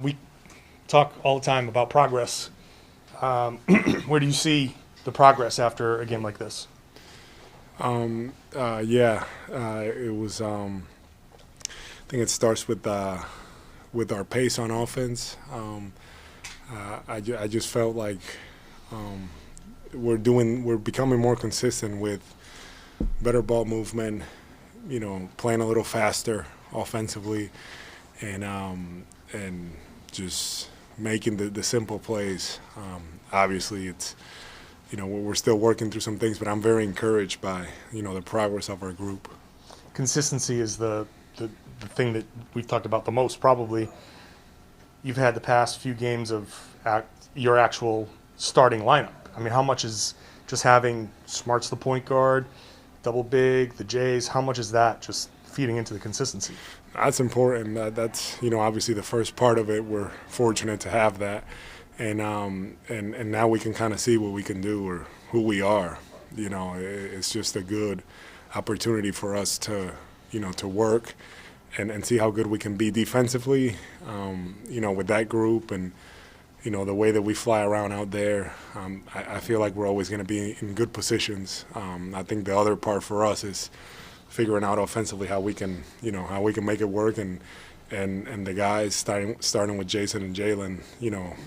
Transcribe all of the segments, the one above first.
We talk all the time about progress. Where do you see the progress after a game like this? It was. I think it starts with our pace on offense. I just felt like we're becoming more consistent with better ball movement. Playing a little faster offensively, and just making the simple plays. Obviously, we're still working through some things, but I'm very encouraged by the progress of our group. Consistency is the thing that we've talked about the most. Probably, you've had the past few games of your actual starting lineup. I mean, how much is just having Smart's the point guard, double big, the Jays? How much is that just feeding into the consistency? That's important. That's obviously the first part of it. We're fortunate to have that, and now we can kind of see what we can do or who we are. It's just a good opportunity for us to to work and see how good we can be defensively. With that group and the way that we fly around out there, I feel like we're always going to be in good positions. I think the other part for us is figuring out offensively how we can make it work, and the guys starting with Jayson and Jaylen,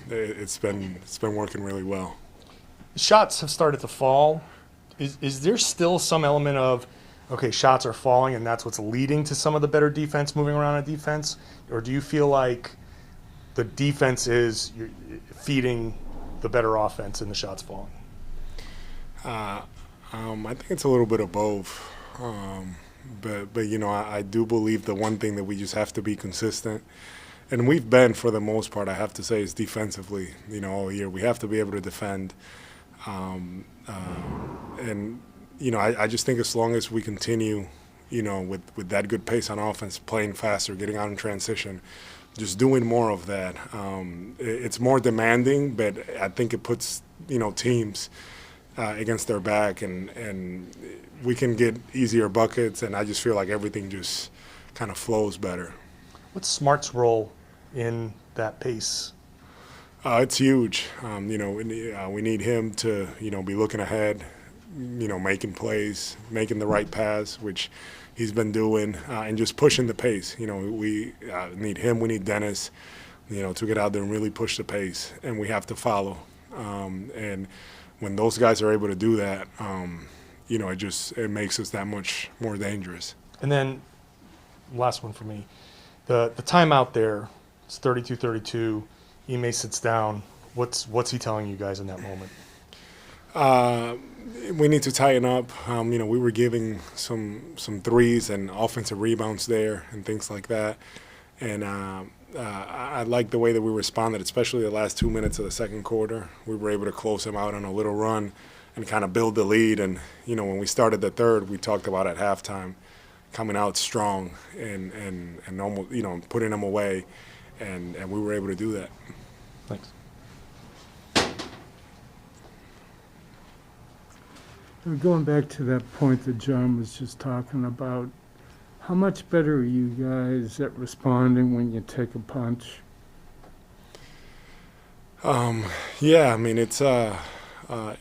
it's been working really well. Shots have started to fall. Is there still some element of, okay, shots are falling and that's what's leading to some of the better defense moving around on defense? Or do you feel like the defense is feeding the better offense and the shots falling? I think it's a little bit of both. But I do believe the one thing that we just have to be consistent, and we've been for the most part, I have to say, is defensively. All year we have to be able to defend, and I just think as long as we continue, with that good pace on offense, playing faster, getting out in transition, just doing more of that. It's more demanding, but I think it puts teams against their back, and we can get easier buckets, and I just feel like everything just kind of flows better. What's Smart's role in that pace? It's huge. We need him to be looking ahead, making plays, making the right pass, which he's been doing, and just pushing the pace. We need him. We need Dennis, to get out there and really push the pace, and we have to follow. And when those guys are able to do that, it makes us that much more dangerous. And then, last one for me, the timeout there. It's 32-32. Ime sits down. What's he telling you guys in that moment? We need to tighten up. We were giving some threes and offensive rebounds there and things like that. And I like the way that we responded, especially the last 2 minutes of the second quarter. We were able to close them out on a little run and kind of build the lead. And, when we started the third, we talked about at halftime coming out strong and almost, putting them away. And we were able to do that. Thanks. Going back to that point that John was just talking about, how much better are you guys at responding when you take a punch?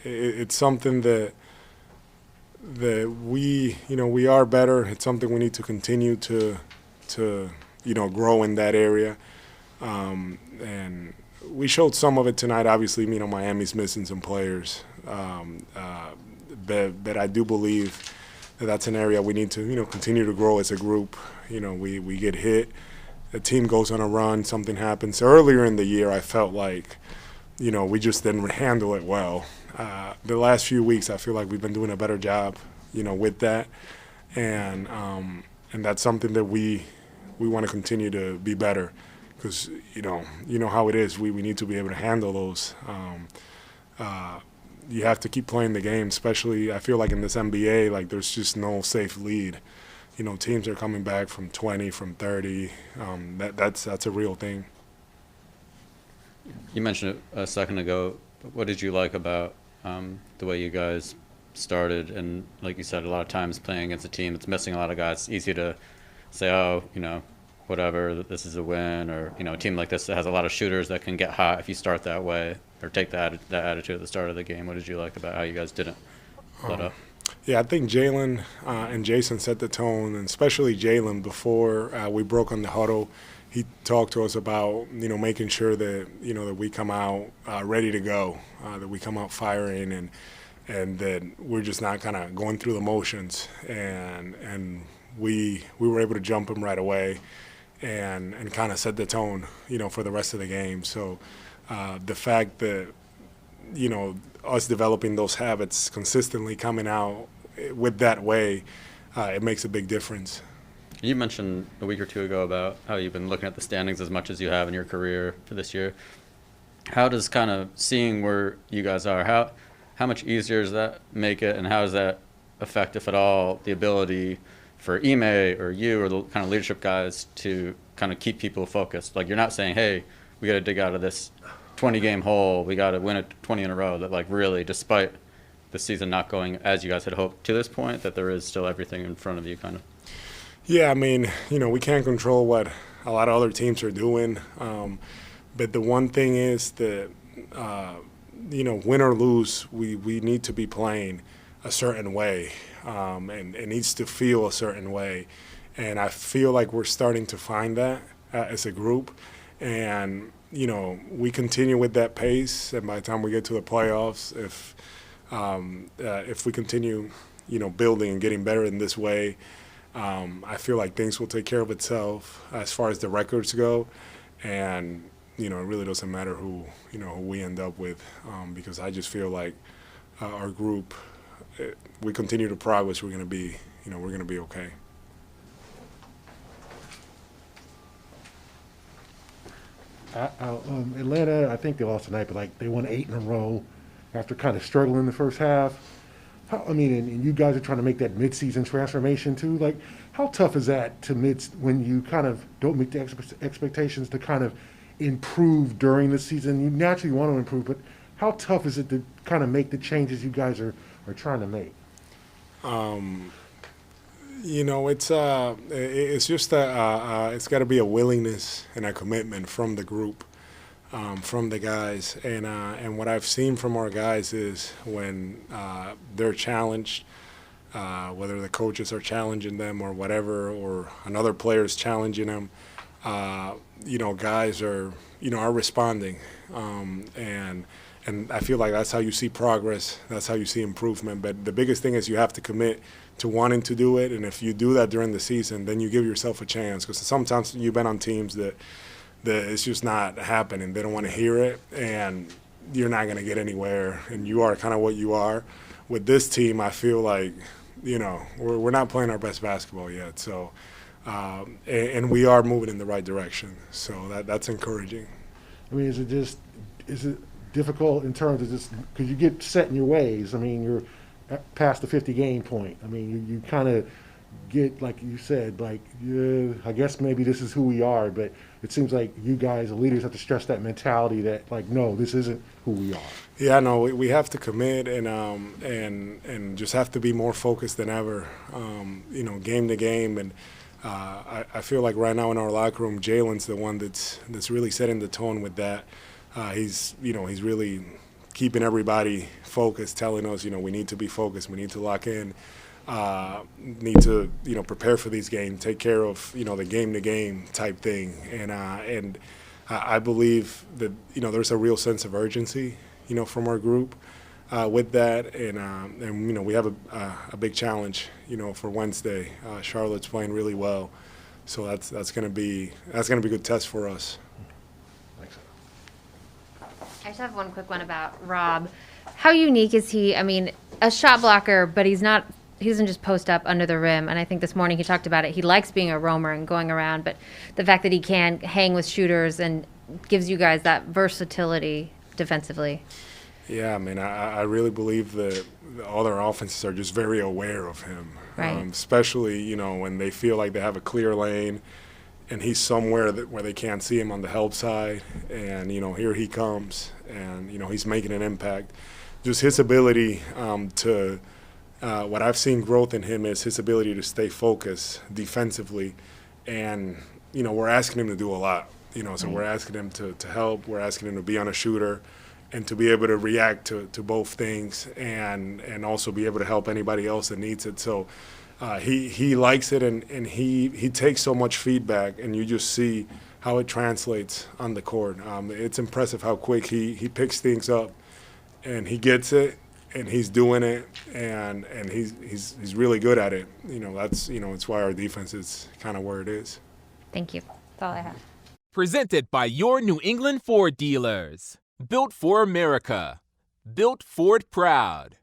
It's something that we are better. It's something we need to continue to grow in that area. And we showed some of it tonight. Obviously, Miami's missing some players. But I do believe that that's an area we need to, continue to grow as a group. We get hit, the team goes on a run, something happens. Earlier in the year, I felt like, we just didn't handle it well. The last few weeks, I feel like we've been doing a better job, with that. And that's something that we want to continue to be better. Because, how it is. We need to be able to handle those. You have to keep playing the game, especially I feel like in this NBA, like there's just no safe lead. Teams are coming back from 20, from 30. That's a real thing. You mentioned it a second ago. What did you like about the way you guys started? And like you said, a lot of times playing against a team that's missing a lot of guys, it's easy to say, whatever, that this is a win, or a team like this that has a lot of shooters that can get hot if you start that way, or take that attitude at the start of the game? What did you like about how you guys didn't let up? Yeah, I think Jaylen and Jayson set the tone, and especially Jaylen before we broke on the huddle. He talked to us about making sure that that we come out ready to go, that we come out firing, and that we're just not kind of going through the motions. And we were able to jump him right away, and kind of set the tone for the rest of the game. So the fact that us developing those habits consistently, coming out with that way, it makes a big difference. You mentioned a week or two ago about how you've been looking at the standings as much as you have in your career for this year. How does kind of seeing where you guys are, how much easier does that make it, and how does that affect, if at all, the ability for Ime or you or the kind of leadership guys to kind of keep people focused? Like, you're not saying, hey, we got to dig out of this 20-game hole, we got to win it 20 in a row. That, like, really, despite the season not going as you guys had hoped to this point, that there is still everything in front of you, kind of. Yeah, I mean, we can't control what a lot of other teams are doing. But the one thing is that, win or lose, we need to be playing a certain way, and it needs to feel a certain way. And I feel like we're starting to find that as a group. And, we continue with that pace, and by the time we get to the playoffs, if we continue, building and getting better in this way, I feel like things will take care of itself as far as the records go, and it really doesn't matter who we end up with, because I just feel like our group, we continue to progress, we're going to be okay. Atlanta, I think they lost tonight, but they won 8 in a row after kind of struggling in the first half. And you guys are trying to make that midseason transformation too. Like, how tough is that when you kind of don't meet the expectations to kind of improve during the season? You naturally want to improve, but how tough is it to kind of make the changes you guys are trying to make? It's just it's got to be a willingness and a commitment from the group. From the guys, and what I've seen from our guys is when they're challenged, whether the coaches are challenging them or whatever, or another player's challenging them, guys are responding, and I feel like that's how you see progress, that's how you see improvement. But the biggest thing is you have to commit to wanting to do it, and if you do that during the season, then you give yourself a chance, because sometimes you've been on teams that it's just not happening. They don't want to hear it, and you're not going to get anywhere, and you are kind of what you are. With this team, I feel like, we're not playing our best basketball yet. So, and we are moving in the right direction. So that's encouraging. I mean, is it difficult in terms of just because you get set in your ways? I mean, you're past the 50-game point. I mean, you kind of get, like you said, I guess maybe this is who we are, but it seems like you guys, the leaders, have to stress that mentality that, no, this isn't who we are. Yeah, no, we have to commit and just have to be more focused than ever, game to game. And I feel like right now in our locker room, Jaylen's the one that's really setting the tone with that. He's really keeping everybody focused, telling us, we need to be focused, we need to lock in. Need to prepare for these games, take care of the game-to-game type thing, and I believe that there's a real sense of urgency from our group with that, and we have a big challenge for Wednesday. Charlotte's playing really well, so that's gonna be a good test for us. Thanks. I just have one quick one about Rob. How unique is he? I mean, a shot blocker, but he doesn't just post up under the rim, and I think this morning he talked about it. He likes being a roamer and going around, but the fact that he can hang with shooters and gives you guys that versatility defensively. Yeah, I mean, I really believe that all their offenses are just very aware of him, right. Especially, when they feel like they have a clear lane and he's somewhere where they can't see him on the help side, and, here he comes, and, he's making an impact. Just his ability to what I've seen growth in him is his ability to stay focused defensively and we're asking him to do a lot. So we're asking him to help. We're asking him to be on a shooter and to be able to react to both things and also be able to help anybody else that needs it. So he likes it, and he takes so much feedback, and you just see how it translates on the court. It's impressive how quick he picks things up, and he gets it, and he's doing it, and he's really good at it. It's why our defense is kind of where it is. Thank you. That's all I have. Presented by your New England Ford dealers. Built for America. Built Ford proud.